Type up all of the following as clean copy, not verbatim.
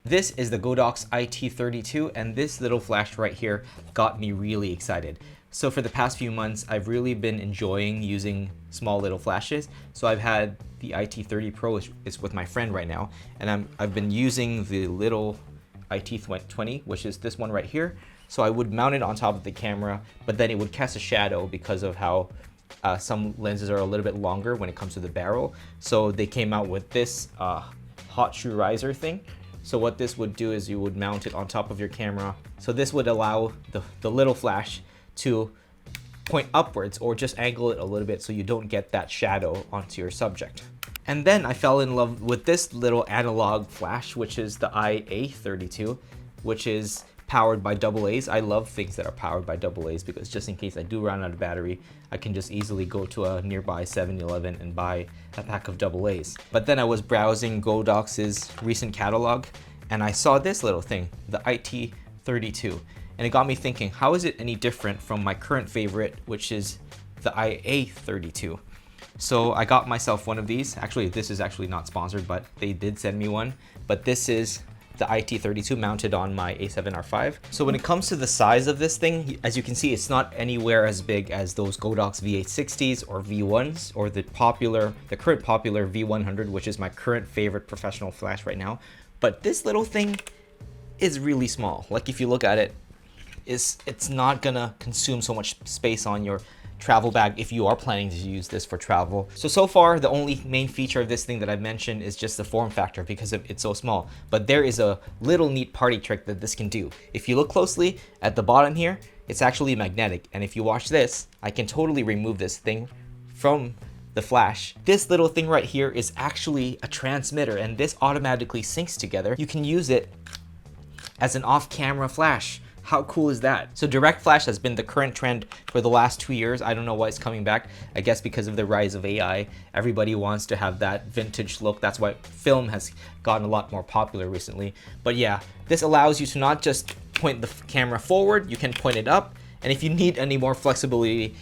This is the Godox iT32, and this little flash right here got me really excited. So for the past few months, I've really been enjoying using small little flashes. So I've had the iT30 Pro, is with my friend right now, and I've been using the little iT20, which is this one right here. So I would mount it on top of the camera, but then it would cast a shadow because of how some lenses are a little bit longer when it comes to the barrel. So they came out with this hot shoe riser thing. So what this would do is you would mount it on top of your camera. So this would allow the little flash to point upwards or just angle it a little bit so you don't get that shadow onto your subject. And then I fell in love with this little analog flash, which is the iA32, which is powered by AA's. I love things that are powered by AA's because just in case I do run out of battery, I can just easily go to a nearby 7-Eleven and buy a pack of AA's. But then I was browsing Godox's recent catalog and I saw this little thing, the iT32. And it got me thinking, how is it any different from my current favorite, which is the iA32? So I got myself one of these. Actually, this is actually not sponsored, but they did send me one. But this is the iT32 mounted on my A7R5. So when it comes to the size of this thing, as you can see, it's not anywhere as big as those Godox V860s or V1s or the current popular V100, which is my current favorite professional flash right now. But this little thing is really small. Like if you look at it, it's not gonna consume so much space on your travel bag if you are planning to use this for travel. So far, the only main feature of this thing that I've mentioned is just the form factor because it's so small. But there is a little neat party trick that this can do. If you look closely at the bottom here, it's actually magnetic. And if you watch this, I can totally remove this thing from the flash. This little thing right here is actually a transmitter, and this automatically syncs together. You can use it as an off-camera flash. How cool is that? So direct flash has been the current trend for the last 2 years. I don't know why it's coming back. I guess because of the rise of AI. Everybody wants to have that vintage look. That's why film has gotten a lot more popular recently. But yeah, this allows you to not just point the camera forward, you can point it up. And if you need any more flexibility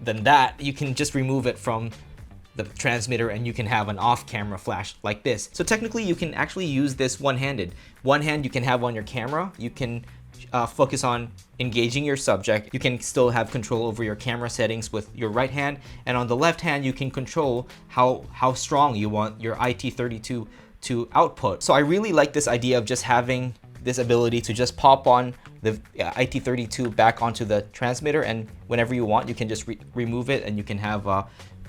than that, you can just remove it from the transmitter and you can have an off-camera flash like this. So technically you can actually use this one-handed. One hand you can have on your camera. You can focus on engaging your subject. You can still have control over your camera settings with your right hand, and on the left hand you can control how strong you want your iT32 to output. So I really like this idea of just having this ability to just pop on the iT32 back onto the transmitter, and whenever you want you can just remove it and you can have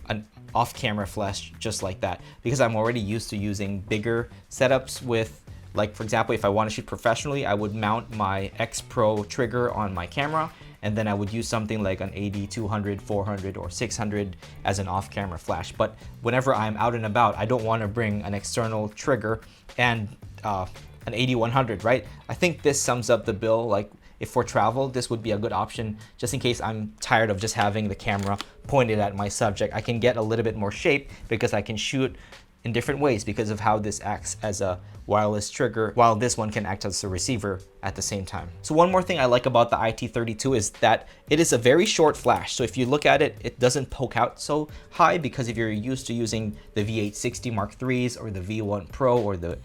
an off-camera flash just like that. Because I'm already used to using bigger setups with, like for example, if I want to shoot professionally, I would mount my X Pro trigger on my camera, and then I would use something like an 80, 200, 400, or 600 as an off-camera flash. But whenever I'm out and about, I don't want to bring an external trigger and an 8100, right? I think this sums up the bill. Like if for travel, this would be a good option just in case I'm tired of just having the camera pointed at my subject. I can get a little bit more shape because I can shoot in different ways because of how this acts as a wireless trigger, while this one can act as a receiver at the same time. So one more thing I like about the iT32 is that it is a very short flash. So if you look at it, it doesn't poke out so high, because if you're used to using the V860 Mark III's or the V1 Pro or the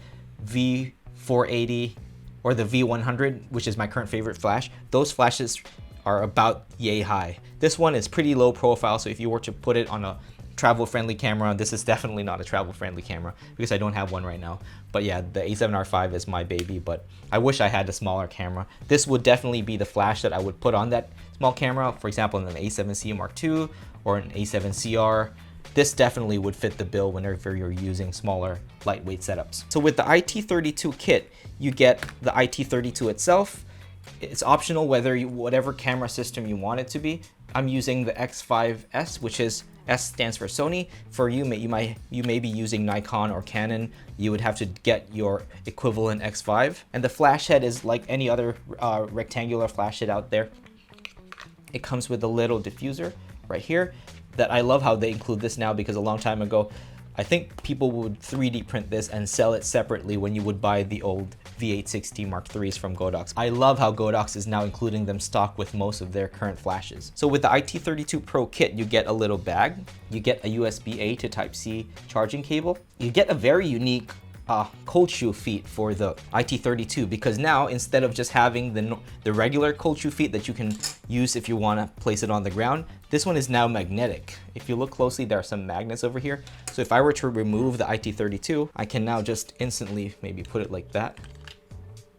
V480 or the V100, which is my current favorite flash, those flashes are about yay high. This one is pretty low profile, so if you were to put it on a travel-friendly camera, this is definitely not a travel-friendly camera because I don't have one right now. But yeah, the A7R5 is my baby, but I wish I had a smaller camera. This would definitely be the flash that I would put on that small camera, for example, in an A7C Mark II or an A7CR. This definitely would fit the bill whenever you're using smaller, lightweight setups. So with the iT32 kit, you get the iT32 itself. It's optional whatever camera system you want it to be. I'm using the X5S, which is S stands for Sony. For you may be using Nikon or Canon. You would have to get your equivalent X5. And the flash head is like any other rectangular flash head out there. It comes with a little diffuser right here. That I love how they include this now, because a long time ago, I think people would 3D print this and sell it separately when you would buy the old V860 Mark III's from Godox. I love how Godox is now including them stock with most of their current flashes. So with the iT32 Pro kit, you get a little bag, you get a USB-A to Type-C charging cable, you get a very unique cold shoe feet for the iT32, because now instead of just having the regular cold shoe feet that you can use if you want to place it on the ground, this one is now magnetic. If you look closely, there are some magnets over here. So if I were to remove the iT32, I can now just instantly maybe put it like that.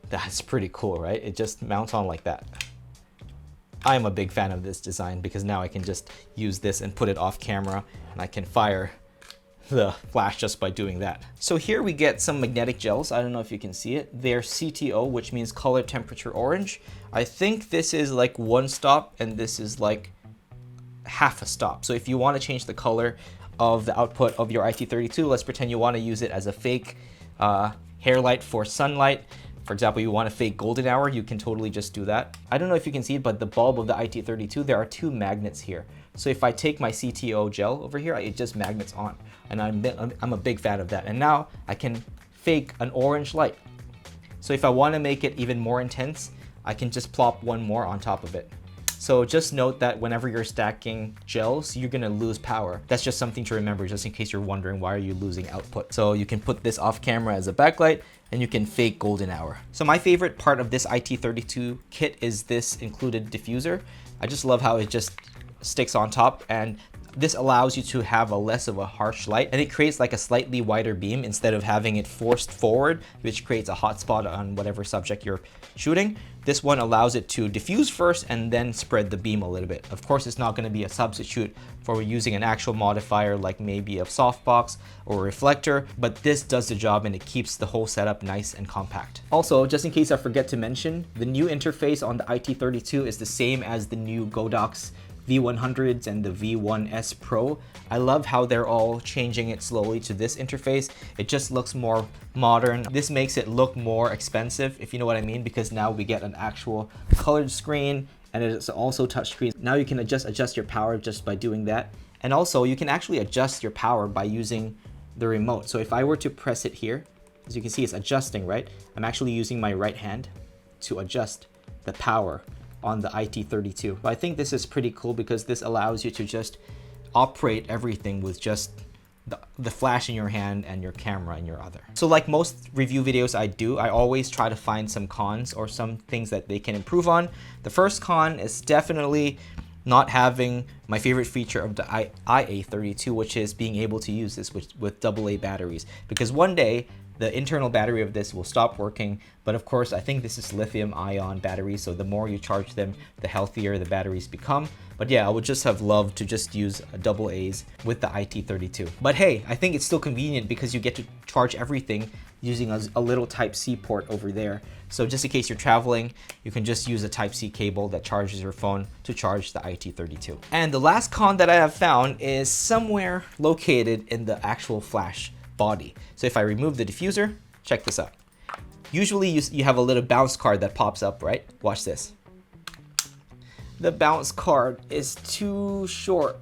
That's pretty cool, right? It just mounts on like that. I'm a big fan of this design because now I can just use this and put it off camera, and I can fire the flash just by doing that. So here we get some magnetic gels. I don't know if you can see it. They're CTO, which means color temperature orange. I think this is like 1 stop and this is like half a stop. So if you want to change the color of the output of your iT32, let's pretend you want to use it as a fake hair light for sunlight. For example, you want a fake golden hour, you can totally just do that. I don't know if you can see it, but the bulb of the iT32, there are 2 magnets here. So if I take my CTO gel over here, it just magnets on. And I'm a big fan of that. And now I can fake an orange light. So if I want to make it even more intense, I can just plop one more on top of it. So just note that whenever you're stacking gels, you're gonna lose power. That's just something to remember, just in case you're wondering why are you losing output. So you can put this off camera as a backlight and you can fake golden hour. So my favorite part of this iT32 kit is this included diffuser. I just love how it just sticks on top, and this allows you to have a less of a harsh light, and it creates like a slightly wider beam instead of having it forced forward, which creates a hot spot on whatever subject you're shooting. This one allows it to diffuse first and then spread the beam a little bit. Of course, it's not going to be a substitute for using an actual modifier like maybe a softbox or a reflector, but this does the job and it keeps the whole setup nice and compact. Also, just in case I forget to mention, the new interface on the iT32 is the same as the new Godox V100s and the V1S Pro. I love how they're all changing it slowly to this interface. It just looks more modern. This makes it look more expensive, if you know what I mean, because now we get an actual colored screen and it's also touchscreen. Now you can adjust your power just by doing that. And also you can actually adjust your power by using the remote. So if I were to press it here, as you can see, it's adjusting, right? I'm actually using my right hand to adjust the power on the iT32. But I think this is pretty cool because this allows you to just operate everything with just the flash in your hand and your camera in your other. So like most review videos I do, I always try to find some cons or some things that they can improve on. The first con is definitely not having my favorite feature of the iA32, which is being able to use this with AA batteries. Because one day, the internal battery of this will stop working, but of course I think this is lithium-ion batteries, so the more you charge them, the healthier the batteries become. But yeah, I would just have loved to just use AA's with the iT32. But hey, I think it's still convenient because you get to charge everything using a little Type-C port over there. So just in case you're traveling, you can just use a Type-C cable that charges your phone to charge the iT32. And the last con that I have found is somewhere located in the actual flash body. So if I remove the diffuser, check this out. Usually you have a little bounce card that pops up, right? Watch this. The bounce card is too short,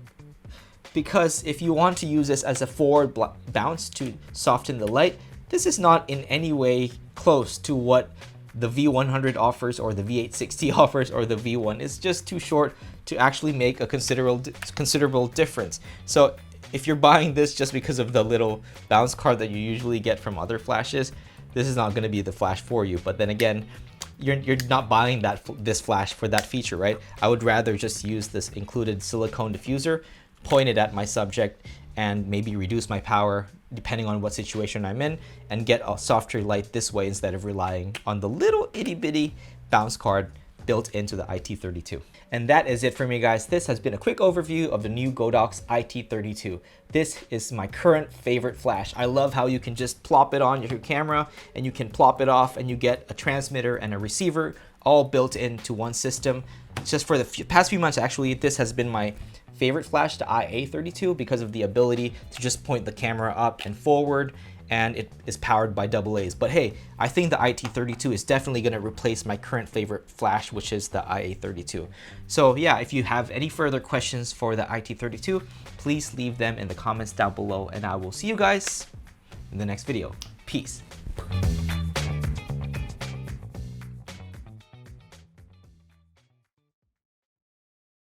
because if you want to use this as a forward bounce to soften the light, this is not in any way close to what the V100 offers or the V860 offers or the V1. It's just too short to actually make a considerable difference. So if you're buying this just because of the little bounce card that you usually get from other flashes, this is not going to be the flash for you. But then again, you're not buying this flash for that feature, right? I would rather just use this included silicone diffuser, point it at my subject, and maybe reduce my power depending on what situation I'm in, and get a softer light this way instead of relying on the little itty bitty bounce card built into the iT32. And that is it for me, guys. This has been a quick overview of the new Godox iT32. This is my current favorite flash. I love how you can just plop it on your camera and you can plop it off and you get a transmitter and a receiver all built into one system. Just for the past few months, actually, this has been my favorite flash, the iA32, because of the ability to just point the camera up and forward, and it is powered by AA's. But hey, I think the iT32 is definitely going to replace my current favorite flash, which is the iA32. So yeah, if you have any further questions for the iT32, please leave them in the comments down below, and I will see you guys in the next video. Peace.